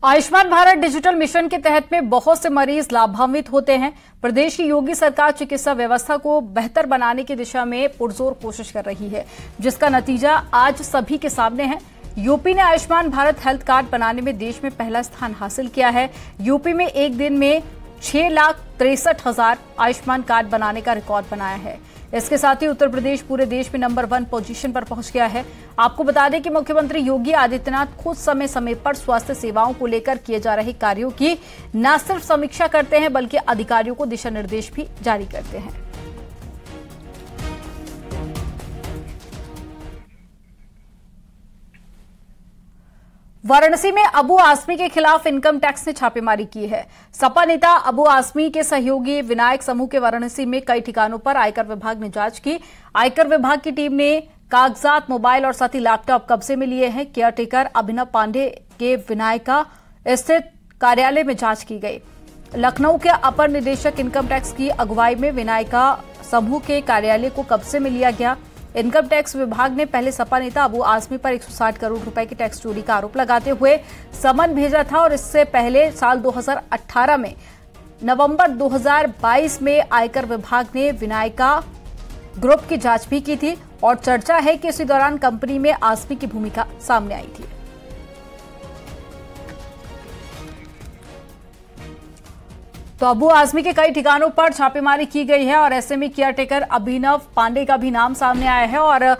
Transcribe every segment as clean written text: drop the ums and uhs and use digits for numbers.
Ayushman Bharat digital mission के तहत में बहुत से मरीज लाभान्वित होते हैं। प्रदेश की योगी सरकार चिकित्सा व्यवस्था को बेहतर बनाने की दिशा में पुरजोर कोशिश कर रही है, जिसका नतीजा आज सभी के सामने है। यूपी ने आयुष्मान भारत हेल्थ कार्ड बनाने में देश में पहला स्थान हासिल किया है। यूपी में एक दिन में 6,63,000 आयुष्मान कार्ड बनाने का रिकॉर्ड बनाया है। इसके साथ ही उत्तर प्रदेश पूरे देश में नंबर 1 पोजीशन पर पहुंच गया है। आपको बता दें कि मुख्यमंत्री योगी आदित्यनाथ खुद समय समय पर स्वास्थ्य सेवाओं को लेकर किए जा रहे कार्यों की न सिर्फ समीक्षा करते हैं, बल्कि अधिकारियों को दिशा निर्देश भी जारी करते हैं। वाराणसी में अबू आजमी के खिलाफ इनकम टैक्स ने छापेमारी की है। सपा नेता अबू आजमी के सहयोगी विनायक समूह के वाराणसी में कई ठिकानों पर आयकर विभाग ने जांच की। आयकर विभाग की टीम ने कागजात, मोबाइल और साथ ही लैपटॉप कब्जे में लिए हैं। केयरटेकर अभिनव पांडे के विनायका स्थित कार्यालय में जांच की गई। लखनऊ के अपर निदेशक इनकम टैक्स की अगुवाई में विनायका समूह के कार्यालय को कब्जे में लिया गया। इनकम टैक्स विभाग ने पहले सपा नेता अबू आजमी पर 160 करोड़ रुपए की टैक्स चोरी का आरोप लगाते हुए समन भेजा था और इससे पहले साल 2018 में नवंबर 2022 में आयकर विभाग ने विनायका ग्रुप की जांच भी की थी और चर्चा है कि इसी दौरान कंपनी में आजमी की भूमिका सामने आई थी। तो अबू आजमी के कई ठिकानों पर छापेमारी की गई है और ऐसे में केयरटेकर अभिनव पांडे का भी नाम सामने आया है और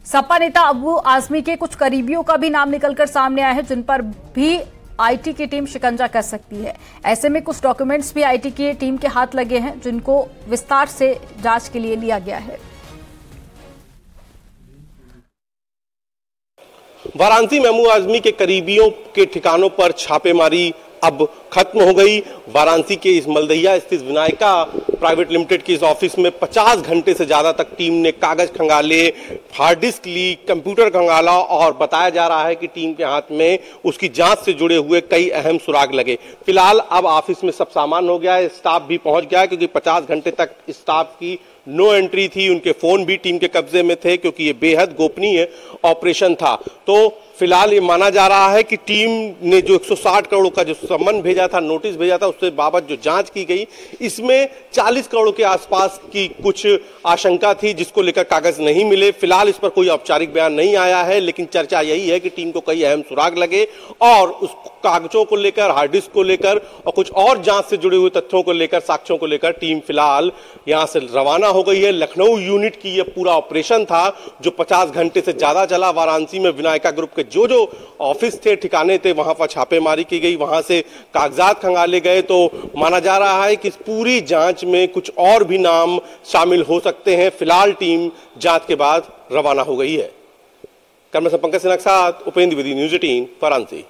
सपा नेता अबू आजमी के कुछ करीबियों का भी नाम निकलकर सामने आया है, जिन पर भी आईटी की टीम शिकंजा कर सकती है। ऐसे में कुछ डॉक्यूमेंट्स भी आईटी की टीम के हाथ लगे हैं, जिनको विस्तार से जांच के लिए लिया गया है। वाराणसी में अबू आजमी के करीबियों के ठिकानों पर छापेमारी अब खत्म हो गई। वाराणसी के इस मलदहिया स्थित विनायका प्राइवेट लिमिटेड के इस ऑफिस में 50 घंटे से ज्यादा तक टीम ने कागज खंगाले, हार्ड डिस्क ली, कंप्यूटर खंगाला और बताया जा रहा है कि टीम के हाथ में उसकी जांच से जुड़े हुए कई अहम सुराग लगे। फिलहाल अब ऑफिस में सब सामान हो गया है, स्टाफ भी पहुंच गया है, क्योंकि 50 घंटे तक स्टाफ की नो एंट्री थी। उनके फोन भी टीम के कब्जे में थे, क्योंकि ये बेहद गोपनीय ऑपरेशन था। तो फिलहाल ये माना जा रहा है कि टीम ने जो 160 करोड़ का जो सम्मन भेजा था, नोटिस भेजा था, उससे बाबत जो जांच की गई, इसमें 40 करोड़ के आसपास की कुछ आशंका थी, जिसको लेकर कागज नहीं मिले। फिलहाल इस पर कोई औपचारिक बयान नहीं आया है, लेकिन चर्चा यही है कि टीम को कई अहम सुराग लगे और उस कागजों को लेकर, हार्ड डिस्क को लेकर और कुछ और जांच से जुड़े हुए तथ्यों को लेकर, साक्ष्यों को लेकर टीम फिलहाल यहां से रवाना हो गई है। लखनऊ यूनिट की यह पूरा ऑपरेशन था जो 50 घंटे से ज्यादा चला। वाराणसी में विनायका ग्रुप के जो जो ऑफिस थे, ठिकाने थे, वहां पर छापेमारी की गई, वहां से कागजात खंगाले गए। तो माना जा रहा है कि इस पूरी जांच में कुछ और भी नाम शामिल हो सकते हैं। फिलहाल टीम जांच के बाद रवाना हो गई है। कैमरा से पंकज सिन्हा के साथ उपेंद्र द्विवेदी, न्यूज़ 18 वाराणसी।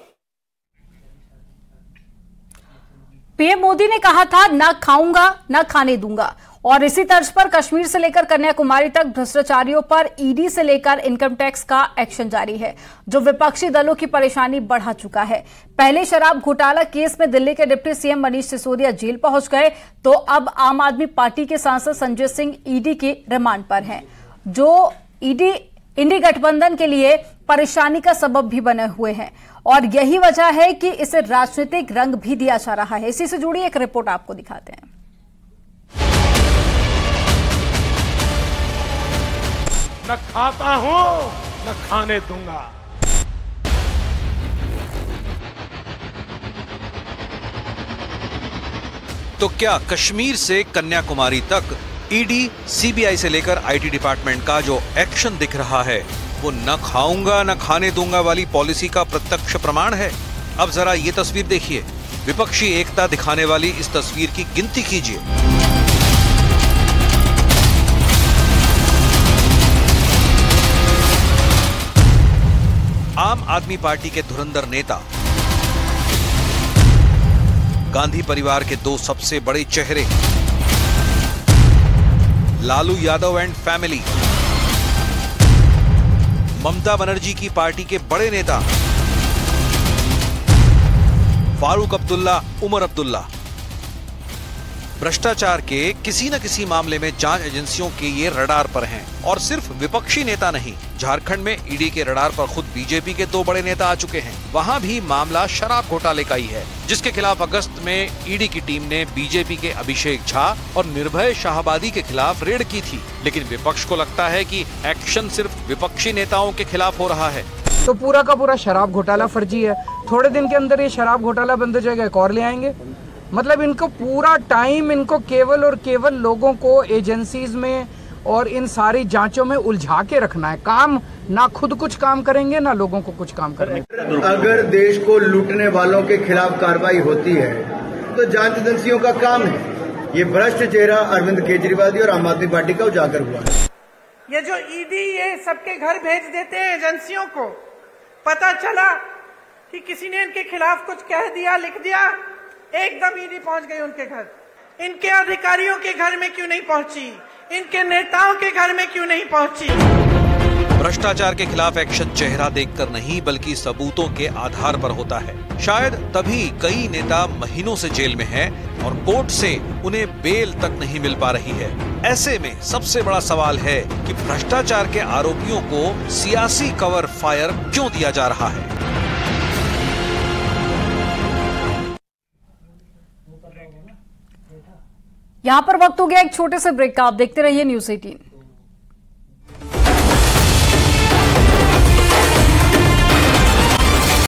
पीएम मोदी ने कहा था, न खाऊंगा न खाने दूंगा, और इसी तर्ज पर कश्मीर से लेकर कन्याकुमारी तक भ्रष्टाचारियों पर ईडी से लेकर इनकम टैक्स का एक्शन जारी है, जो विपक्षी दलों की परेशानी बढ़ा चुका है। पहले शराब घोटाला केस में दिल्ली के deputy CM Manish Sisodia jail पहुंच गए, तो अब आम आदमी पार्टी के सांसद संजय सिंह ईडी के रिमांड पर हैं, जो इंडी गठबंधन के लिए परेशानी का सबब भी बने हुए हैं और यही वजह है कि इसे राजनीतिक रंग भी दिया जा रहा है। इसी से जुड़ी एक रिपोर्ट आपको दिखाते हैं। न खाता हूं न खाने दूंगा। तो क्या कश्मीर से कन्याकुमारी तक ईडी, सीबीआई से लेकर आईटी डिपार्टमेंट का जो एक्शन दिख रहा है, वो न खाऊंगा न खाने दूंगा वाली पॉलिसी का प्रत्यक्ष प्रमाण है? अब जरा ये तस्वीर देखिए। विपक्षी एकता दिखाने वाली इस तस्वीर की गिनती कीजिए। आम आदमी पार्टी के धुरंधर नेता, गांधी परिवार के 2 सबसे बड़े चेहरे, लालू यादव एंड फैमिली, ममता बनर्जी की पार्टी के बड़े नेता फारूक अब्दुल्ला, उमर अब्दुल्ला, भ्रष्टाचार के किसी न किसी मामले में जांच एजेंसियों के ये रडार पर हैं। और सिर्फ विपक्षी नेता नहीं, झारखंड में ईडी के रडार पर खुद बीजेपी के 2 बड़े नेता आ चुके हैं। वहाँ भी मामला शराब घोटाले का ही है, जिसके खिलाफ अगस्त में ईडी की टीम ने बीजेपी के अभिषेक झा और निर्भय शाहाबादी के खिलाफ रेड की थी। लेकिन विपक्ष को लगता है कि एक्शन सिर्फ विपक्षी नेताओं के खिलाफ हो रहा है। तो पूरा का पूरा शराब घोटाला फर्जी है। थोड़े दिन के अंदर ये शराब घोटाला बंद हो जाएगा, एक और ले आएंगे। मतलब इनको पूरा टाइम इनको केवल और केवल लोगों को एजेंसीज में और इन सारी जांचों में उलझा के रखना है। काम ना खुद कुछ काम करेंगे ना लोगों को कुछ काम करने। अगर देश को लूटने वालों के खिलाफ कार्रवाई होती है तो जांच एजेंसियों का काम है। ये भ्रष्ट चेहरा अरविंद केजरीवाल और आम आदमी पार्टी का उजागर हुआ है। ये जो ईडी ये सबके घर भेज देते हैं एजेंसियों को, पता चला कि किसी ने इनके खिलाफ कुछ कह दिया, लिख दिया, एकदम ईडी पहुंच गई उनके घर। इनके अधिकारियों के घर में क्यों नहीं पहुंची? इनके नेताओं के घर में क्यों नहीं पहुंची? भ्रष्टाचार के खिलाफ एक्शन चेहरा देखकर नहीं बल्कि सबूतों के आधार पर होता है। शायद तभी कई नेता महीनों से जेल में हैं और कोर्ट से उन्हें बेल तक नहीं मिल पा रही है। ऐसे में सबसे बड़ा सवाल है कि भ्रष्टाचार के आरोपियों को सियासी कवर फायर क्यों दिया जा रहा है। यहां पर वक्त हो गया एक छोटे से ब्रेक का। आप देखते रहिए न्यूज़ 18।